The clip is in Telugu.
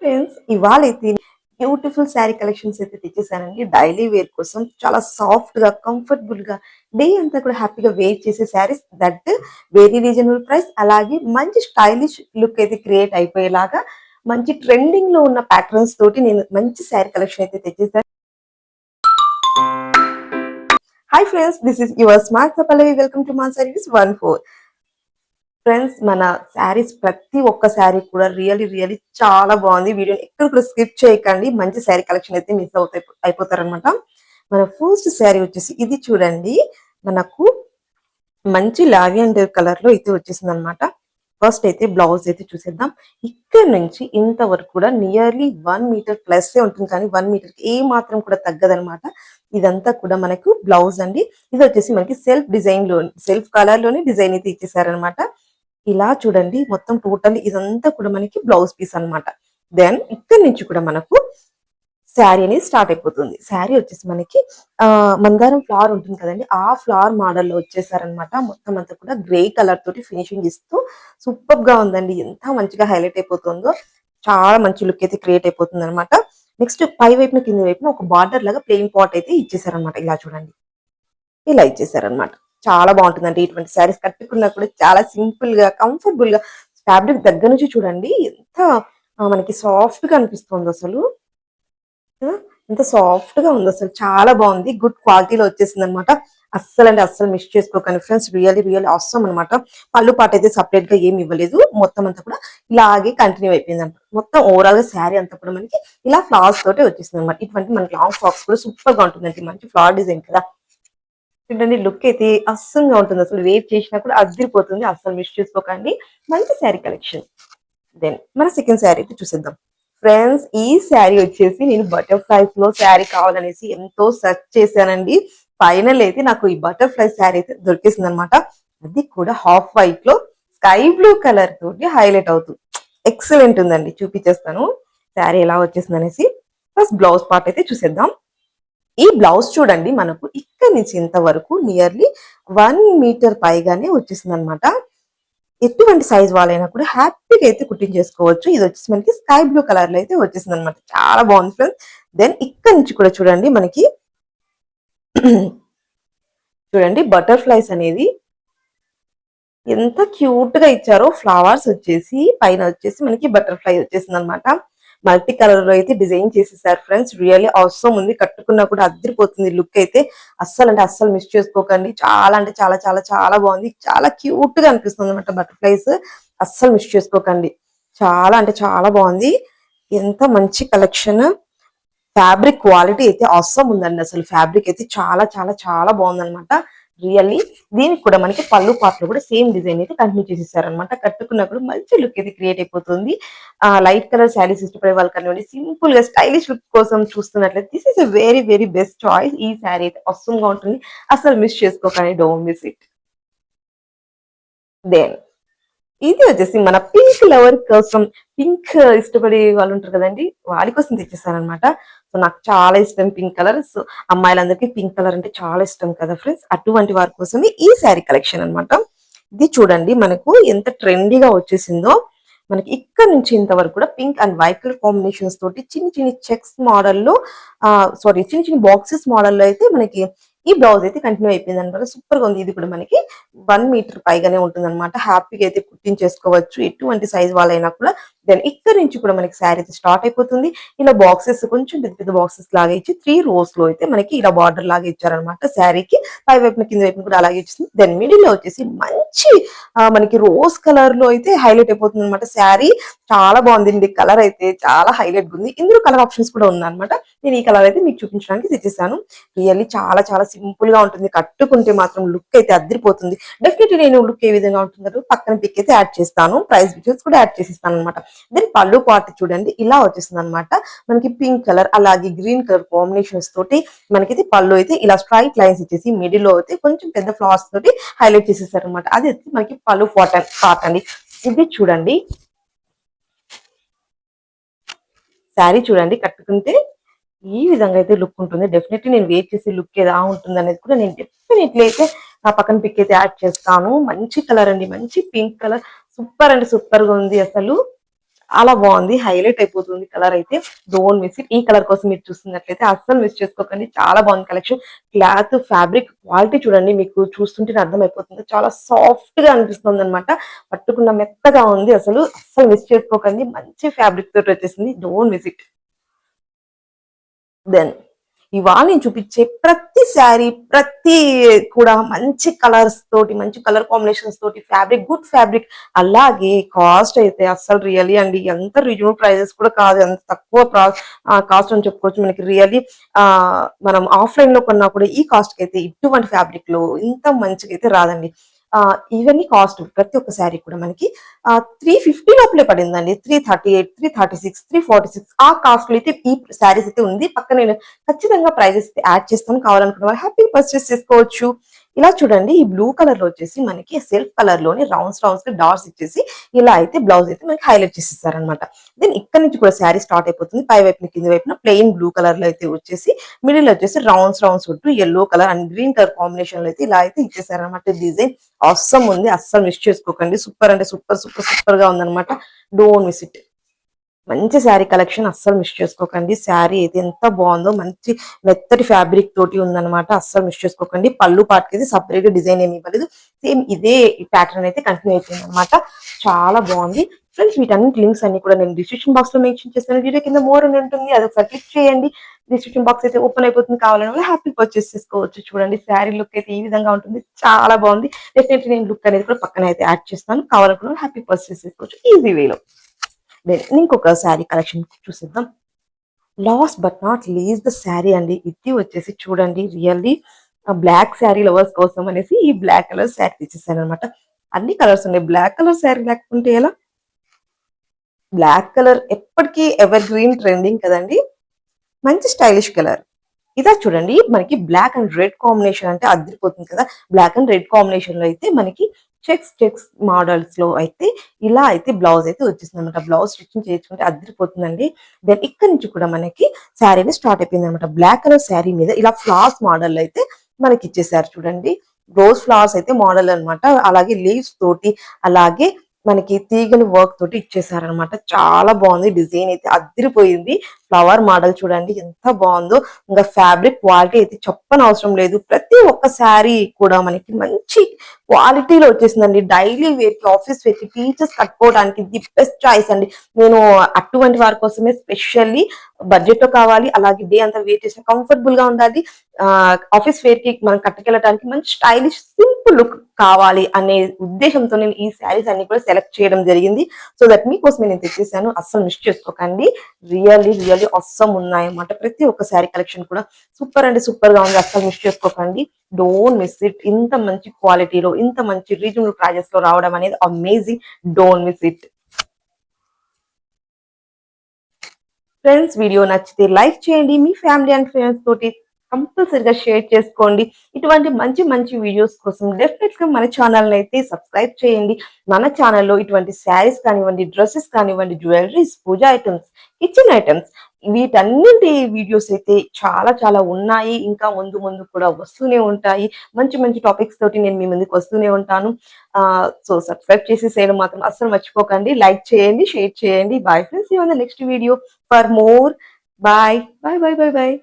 ఫ్రెండ్స్ ఇవాళైతే బ్యూటిఫుల్ శారీ కలెక్షన్స్ అయితే తెచ్చేసానండి. డైలీ వేర్ కోసం చాలా సాఫ్ట్ గా కంఫర్టబుల్ గా డే అంతా కూడా హ్యాపీగా వేర్ చేసే saris that very reasonable price, అలాగే మంచి స్టైలిష్ లుక్ అయితే క్రియేట్ అయిపోయేలాగా మంచి ట్రెండింగ్ లో ఉన్న ప్యాటర్న్స్ తోటి నేను మంచి శారీ కలెక్షన్ అయితే తెచ్చేసాను. Hi friends, this is your smart Pallavi. Welcome to మా సర్వీస్ 14. ఫ్రెండ్స్, మన శారీస్ ప్రతి ఒక్క శారీ కూడా రియల్లీ చాలా బాగుంది. వీడియోని ఎక్కడ కూడా స్కిప్ చేయకండి. మంచి శారీ కలెక్షన్ అయితే మిస్ అయిపోతారనమాట. మన ఫస్ట్ శారీ వచ్చేసి ఇది చూడండి. మనకు మంచి లావెండర్ కలర్ లో అయితే వచ్చేసింది అనమాట. ఫస్ట్ అయితే బ్లౌజ్ అయితే చూసేద్దాం. ఇక్కడ నుంచి ఇంతవరకు కూడా నియర్లీ 1 మీటర్ ప్లస్ ఉంటుంది, కానీ 1 మీటర్ ఏ మాత్రం కూడా తగ్గదనమాట. ఇదంతా కూడా మనకు బ్లౌజ్ అండి. ఇది వచ్చేసి మనకి సెల్ఫ్ కలర్ లోనే డిజైన్ అయితే ఇచ్చేసారనమాట. ఇలా చూడండి, మొత్తం టోటల్ ఇదంతా కూడా మనకి బ్లౌజ్ పీస్ అన్నమాట. దెన్ ఇక్కడ నుంచి కూడా మనకు శారీ అనేది స్టార్ట్ అయిపోతుంది. శారీ వచ్చేసి మనకి మందారం ఫ్లవర్ ఉంటుంది కదండి, ఆ ఫ్లవర్ మోడల్ లో వచ్చేసారనమాట. మొత్తం అంతా కూడా గ్రే కలర్ తోటి ఫినిషింగ్ ఇస్తూ సూపర్ గా ఉందండి. ఎంత మంచిగా హైలైట్ అయిపోతుందో, చాలా మంచి లుక్ అయితే క్రియేట్ అయిపోతుంది అనమాట. నెక్స్ట్ పై వైపున కింద వైపున ఒక బార్డర్ లాగా ప్లెయిన్ పాట్ అయితే ఇచ్చేసారనమాట. ఇలా చూడండి, ఇలా ఇచ్చేసారనమాట. చాలా బాగుంటుందండి. ఇటువంటి శారీస్ కట్టుకున్నా కూడా చాలా సింపుల్ గా కంఫర్టబుల్ గా, ఫ్యాబ్రిక్ దగ్గర నుంచి చూడండి ఎంత మనకి సాఫ్ట్ గా అనిపిస్తుంది అసలు. ఆ, ఎంత సాఫ్ట్ గా ఉంది అసలు, చాలా బాగుంది. గుడ్ క్వాలిటీలో వచ్చేసింది అనమాట. అస్సలు మిస్ చేసుకోకండి ఫ్రెండ్స్. రియల్లీ అవసరం అనమాట. పళ్ళు పాట అయితే సపరేట్ గా ఏమి ఇవ్వలేదు. మొత్తం అంతా కూడా ఇలాగే కంటిన్యూ అయిపోయింది అనమాట. మొత్తం ఓవరాల్ గా శారీ అంతా కూడా మనకి ఇలా ఫ్లవర్స్ తోటే వచ్చేసింది అనమాట. ఇటువంటి మనకి లాంగ్ ఫ్రాక్స్ కూడా సూపర్ గా ఉంటుందండి. మంచి ఫ్లవర్ డిజైన్ కదా. చూడండి, లుక్ అయితే అస్సంగా ఉంటుంది. అసలు వేర్ చేసినా కూడా అదిరిపోతుంది. అస్సలు మిస్ చేసుకోకండి. మంచి శారీ కలెక్షన్. దెన్ మన సెకండ్ శారీ అయితే చూసేద్దాం. ఫ్రెండ్స్, ఈ శారీ వచ్చేసి నేను బటర్ఫ్లైస్ లో శారీ కావాలనేసి ఎంతో సెర్చ్ చేశానండి. ఫైనల్ అయితే నాకు ఈ బటర్ఫ్లై శారీ అయితే దొరికేసింది అనమాట. అది కూడా హాఫ్ వైట్ లో స్కై బ్లూ కలర్ తోటి హైలైట్ అవుతుంది. ఎక్సలెంట్ ఉందండి. చూపించేస్తాను శారీ ఎలా వచ్చేసింది అనేసి. ఫస్ట్ బ్లౌజ్ పార్ట్ అయితే చూసేద్దాం. ఈ బ్లౌజ్ చూడండి, మనకు ఇక్కడ నుంచి ఇంతవరకు నియర్లీ 1 మీటర్ పైగానే వచ్చేసింది అనమాట. ఎటువంటి సైజ్ వాళ్ళైనా కూడా హ్యాపీగా అయితే కుట్టించేసుకోవచ్చు. ఇది వచ్చేసి మనకి స్కై బ్లూ కలర్ లో అయితే వచ్చేసింది అనమాట. చాలా బాగుంది ఫ్రెండ్స్. దెన్ ఇక్కడ నుంచి కూడా చూడండి, మనకి చూడండి బటర్ఫ్లైస్ అనేది ఎంత క్యూట్ గా ఇచ్చారో. ఫ్లవర్స్ వచ్చేసి పైన వచ్చేసి మనకి బటర్ఫ్లై వచ్చేసింది అనమాట. మల్టీ కలర్ లో అయితే డిజైన్ చేసేసారు ఫ్రెండ్స్. రియల్లీ అవసరం ఉంది. కట్టుకున్నా కూడా అదిరిపోతుంది లుక్ అయితే. అస్సలు మిస్ చేసుకోకండి. చాలా అంటే చాలా బాగుంది. చాలా క్యూట్ గా అనిపిస్తుంది అనమాట బటర్ఫ్లైస్. అస్సలు మిస్ చేసుకోకండి. చాలా అంటే చాలా బాగుంది. ఎంత మంచి కలెక్షన్. ఫ్యాబ్రిక్ క్వాలిటీ అయితే అవసరం ఉందండి. అసలు ఫ్యాబ్రిక్ అయితే చాలా బాగుంది అనమాట. రియల్లీ దీనికి కూడా మనకి పళ్ళు పార్ట్ లో కూడా సేమ్ డిజైన్ అయితే కంటిన్యూ చేసేసారనమాట. కట్టుకున్నా కూడా మంచి లుక్ అయితే క్రియేట్ అయిపోతుంది. లైట్ కలర్ శారీస్ ఇష్టపడే వాళ్ళు కానివ్వండి, సింపుల్ గా స్టైలిష్ లుక్ కోసం చూస్తున్నట్లయితే this is a very best choice. ఈ శారీ అయితే అవసరంగా ఉంటుంది. అసలు మిస్ చేసుకోకండి. Don't miss it. దెన్ ఇది వచ్చేసి మన పింక్ లవర్ కోసం, పింక్ ఇష్టపడే వాళ్ళు ఉంటారు కదండి, వాళ్ళ కోసం తెచ్చేసాను. సో నాకు చాలా ఇష్టం పింక్ కలర్. సో అమ్మాయిలందరికీ పింక్ కలర్ అంటే చాలా ఇష్టం కదా ఫ్రెండ్స్. అటువంటి వారి కోసమే ఈ శారీ కలెక్షన్ అనమాట. ఇది చూడండి, మనకు ఎంత ట్రెండీగా వచ్చేసిందో. మనకి ఇక్కడ నుంచి ఇంతవరకు కూడా pink and white colour combinations తోటి చిన్న చెక్స్ మోడల్లో, చిన్న బాక్సెస్ మోడల్లో అయితే మనకి ఈ బ్లౌజ్ అయితే కంటిన్యూ అయిపోయింది అనమాట. సూపర్ గా ఉంది. ఇది కూడా మనకి 1 మీటర్ పైగానే ఉంటుంది అనమాట. హ్యాపీగా అయితే కుట్టించేసుకోవచ్చు ఎటువంటి సైజ్ వాళ్ళైనా కూడా. దెన్ ఇక్కడ నుంచి కూడా మనకి శారీ అయితే స్టార్ట్ అయిపోతుంది. ఇలా బాక్సెస్ కొంచెం పెద్ద బాక్సెస్ లాగా ఇచ్చి 3 rows లో అయితే మనకి ఇలా బార్డర్ లాగా ఇచ్చారనమాట. శారీకి పై వైపున కింద వైపున కూడా అలాగే ఇచ్చింది. దెన్ మిడిల్ లో వచ్చేసి మంచి మనకి రోజ్ కలర్ లో అయితే హైలైట్ అయిపోతుంది అనమాట. శారీ చాలా బాగుంది. కలర్ అయితే చాలా హైలైట్ ఉంది. ఇందులో కలర్ ఆప్షన్స్ కూడా ఉందన్నమాట. నేను ఈ కలర్ అయితే మీకు చూపించడానికి తెచ్చేసాను. రియల్లీ చాలా సింపుల్ గా ఉంటుంది. కట్టుకుంటే మాత్రం లుక్ అయితే అదిరిపోతుంది. డెఫినెట్లీ నేను లుక్ ఏ విధంగా ఉంటుందో పక్కన పిక్ అయితే యాడ్ చేస్తాను. ప్రైస్ డీటెయిల్స్ కూడా యాడ్ చేసిస్తాను అనమాట. దెన్ పళ్ళు పార్ట్ చూడండి, ఇలా వచ్చేసింది అనమాట. మనకి పింక్ కలర్ అలాగే గ్రీన్ కలర్ కాంబినేషన్స్ తోటి మనకి పళ్ళు అయితే ఇలా స్ట్రైట్ లైన్స్ ఇచ్చేసి మిడిల్ లో అయితే కొంచెం పెద్ద ఫ్లవర్స్ తోటి హైలైట్ చేసేసారు అనమాట. అది మనకి పళ్ళు పార్ట్ అండి. ఇది చూడండి, శారీ చూడండి, కట్టుకుంటే ఈ విధంగా అయితే లుక్ ఉంటుంది. డెఫినెట్లీ నేను వేర్ చేసే లుక్ ఎలా ఉంటుంది అనేది కూడా నేను డెఫినెట్లీ అయితే నా పక్కన పిక్ అయితే యాడ్ చేస్తాను. మంచి కలర్ అండి, మంచి పింక్ కలర్. సూపర్ అంటే సూపర్ గా ఉంది అసలు. చాలా బాగుంది, హైలైట్ అయిపోతుంది కలర్ అయితే. Don't miss it. ఈ కలర్ కోసం మీరు చూస్తున్నట్లయితే అస్సలు మిస్ చేసుకోకండి. చాలా బాగుంది కలెక్షన్. క్లాత్ ఫ్యాబ్రిక్ క్వాలిటీ చూడండి, మీకు చూస్తుంటే అర్థమైపోతుంది. చాలా సాఫ్ట్ గా అనిపిస్తుంది అనమాట. పట్టుకున్న మెత్తగా ఉంది, అస్సలు మిస్ చేసుకోకండి. మంచి ఫ్యాబ్రిక్ తోటి వచ్చేసింది. Don't miss it. దెన్ ఇవాళ నేను చూపించే ప్రతి శారీ, ప్రతి కూడా మంచి కలర్స్ తోటి, మంచి కలర్ కాంబినేషన్స్ తోటి, ఫ్యాబ్రిక్ గుడ్ ఫ్యాబ్రిక్. అలాగే కాస్ట్ అయితే అస్సలు రియల్లీ అండి ఎంత రీజనబుల్ ప్రైజెస్ కూడా కాదు, ఎంత తక్కువ కాస్ట్ అని చెప్పుకోవచ్చు. మనకి రియల్లీ మనం ఆఫ్లైన్ లో కొన్నా కూడా ఈ కాస్ట్ కి అయితే ఇటువంటి ఫ్యాబ్రిక్ లో ఇంత మంచిగా అయితే రాదండి. ఇవన్నీ కాస్ట్ ప్రతి ఒక్క శారీ కూడా మనకి 350 లోపలే పడిందండి. 338, 336, 346 ఆ కాస్ట్ లో అయితే ఈ శారీస్ అయితే ఉంది. పక్కన నేను ఖచ్చితంగా ప్రైజెస్ యాడ్ చేస్తాను, కావాలనుకున్న వాళ్ళు హ్యాపీ పర్చేస్ చేసుకోవచ్చు. ఇలా చూడండి, ఈ బ్లూ కలర్ లో వచ్చేసి మనకి సెల్ఫ్ కలర్ లోనే రౌండ్స్ డాట్స్ ఇచ్చేసి ఇలా అయితే బ్లౌజ్ అయితే మనకి హైలైట్ చేసేస్తారు అనమాట. దెన్ ఇక్కడ నుంచి కూడా శారీ స్టార్ట్ అయిపోతుంది. పై వైపున కింది వైపున ప్లెయిన్ బ్లూ కలర్ లో అయితే వచ్చేసి మిడిల్ వచ్చేసి రౌండ్స్ చుట్టూ yellow colour and green colour combination లో అయితే ఇలా అయితే ఇచ్చేసారు అనమాట. డిజైన్ అవసరం ఉంది, అస్సలు మిస్ చేసుకోకండి. సూపర్ అంటే సూపర్ గా ఉందన్నమాట. Don't miss it. మంచి శారీ కలెక్షన్, అస్సలు మిస్ చేసుకోకండి. శారీ అయితే ఎంత బాగుందో, మంచి మెత్తటి ఫ్యాబ్రిక్ తోటి ఉందన్నమాట. అస్సలు మిస్ చేసుకోకండి. పళ్ళు పాటకి అయితే సపరేట్ డిజైన్ ఏమి ఇవ్వలేదు, సేమ్ ఇదే ప్యాటర్న్ అయితే కంటిన్యూ అయిపోయింది అనమాట. చాలా బాగుంది ఫ్రెండ్స్. వీటన్నిటి లింక్స్ అన్ని కూడా నేను డిస్క్రిప్షన్ బాక్స్ లో మెన్షన్ చేస్తాను. వీడియో కింద మోర్ అని ఉంటుంది, అది ఒకసారి క్లిక్ చేయండి. డిస్క్రిప్షన్ బాక్స్ అయితే ఓపెన్ అయిపోతుంది, కావాలని హ్యాపీ పర్చేస్ చేసుకోవచ్చు. చూడండి శారీ లుక్ అయితే ఈ విధంగా ఉంటుంది, చాలా బాగుంది. డెఫినెట్లీ నేను లుక్ అనేది కూడా పక్కన అయితే యాడ్ చేస్తాను, కావాలనుకున్న హ్యాపీ పర్చేస్ చేసుకోవచ్చు ఈజీ వేలో. ఇంకొక శారీ కలెక్షన్ చూసిద్దాం. Last but not least the sari అండి. ఇది వచ్చేసి చూడండి, రియల్లీ బ్లాక్ శారీ లవర్స్ కోసం అనేసి ఈ బ్లాక్ కలర్ శారీ తెచ్చేసాను అనమాట. అన్ని కలర్స్ ఉన్నాయి, బ్లాక్ కలర్ శారీ లేకుంటే ఎలా? బ్లాక్ కలర్ ఎప్పటికీ ఎవర్ గ్రీన్ ట్రెండింగ్ కదండి, మంచి స్టైలిష్ కలర్. ఇదా చూడండి, మనకి బ్లాక్ అండ్ రెడ్ కాంబినేషన్ అంటే అదిరిపోతుంది కదా. బ్లాక్ అండ్ రెడ్ కాంబినేషన్ లో అయితే మనకి చెక్స్ మోడల్స్ లో అయితే ఇలా అయితే బ్లౌజ్ అయితే వచ్చేసింది అనమాట. బ్లౌజ్ స్టిచ్చింగ్ చేసుకుంటే అదిరిపోతుందండి. దెన్ ఇక్కడ నుంచి కూడా మనకి శారీ స్టార్ట్ అయిపోయింది అనమాట. బ్లాక్ కలర్ శారీ మీద ఇలా ఫ్లవర్స్ మోడల్ అయితే మనకి ఇచ్చేసారు చూడండి. రోజ్ ఫ్లవర్స్ అయితే మోడల్ అనమాట. అలాగే లీవ్స్ తోటి, అలాగే మనకి తీగని వర్క్ తోటి ఇచ్చేసారనమాట. చాలా బాగుంది, డిజైన్ అయితే అదిరిపోయింది. ఫ్లవర్ మోడల్ చూడండి ఎంత బాగుందో. ఇంకా ఫ్యాబ్రిక్ క్వాలిటీ అయితే చెప్పని అవసరం లేదు. ప్రతి ఒక్క శారీ కూడా మనకి మంచి క్వాలిటీలో వచ్చేసిందండి. డైలీ వేర్ కి, ఆఫీస్ వేర్ కి, టీచర్స్ కట్టుకోవడానికి ది బెస్ట్ చాయిస్ అండి. నేను అటువంటి వారి కోసమే స్పెషల్లీ బడ్జెట్ లో కావాలి, అలాగే డే అంతా వేర్ చేసిన కంఫర్టబుల్ గా ఉండాలి, ఆఫీస్ వేర్ కి మనం కట్టుకెళ్ళడానికి మంచి స్టైలిష్ సింపుల్ లుక్ కావాలి అనే ఉద్దేశంతో నేను ఈ శారీస్ అన్ని కూడా సెలెక్ట్ చేయడం జరిగింది. సో దట్ మీకోసం నేను తెచ్చేసాను, అస్సలు మిస్ చేసుకోకండి. రియల్లీ అస్సమ్ ఉన్నాయి అన్నమాట. ప్రతి ఒక్క శారీ కలెక్షన్ కూడా సూపర్ అంటే సూపర్ గా ఉంది, అస్సలు మిస్ చేసుకోకండి. Don't miss it. ఇంత మంచి క్వాలిటీలో, ఇంత మంచి రీజనబుల్ ప్రైజెస్ లో రావడం అనేది amazing. Don't miss it. Friends, video నచ్చితే లైక్ చేయండి, మీ ఫ్యామిలీ అండ్ ఫ్రెండ్స్ తోటి కంపల్సరిగా షేర్ చేసుకోండి. ఇటువంటి మంచి మంచి వీడియోస్ కోసం డెఫినెట్ గా మన ఛానల్ అయితే సబ్స్క్రైబ్ చేయండి. మన ఛానల్లో ఇటువంటి శారీస్ కానివ్వండి, డ్రెస్సెస్ కానివ్వండి, జ్యువెలరీస్, పూజా ఐటమ్స్, కిచెన్ ఐటమ్స్, వీటన్నింటి వీడియోస్ అయితే చాలా ఉన్నాయి. ఇంకా ముందు కూడా వస్తూనే ఉంటాయి. మంచి మంచి టాపిక్స్ తోటి నేను మీ ముందుకు వస్తూనే ఉంటాను. సో సబ్స్క్రైబ్ చేసి చేయడం మాత్రం అస్సలు మర్చిపోకండి. లైక్ చేయండి, షేర్ చేయండి. Bye friends, see you on the next video for more. Bye.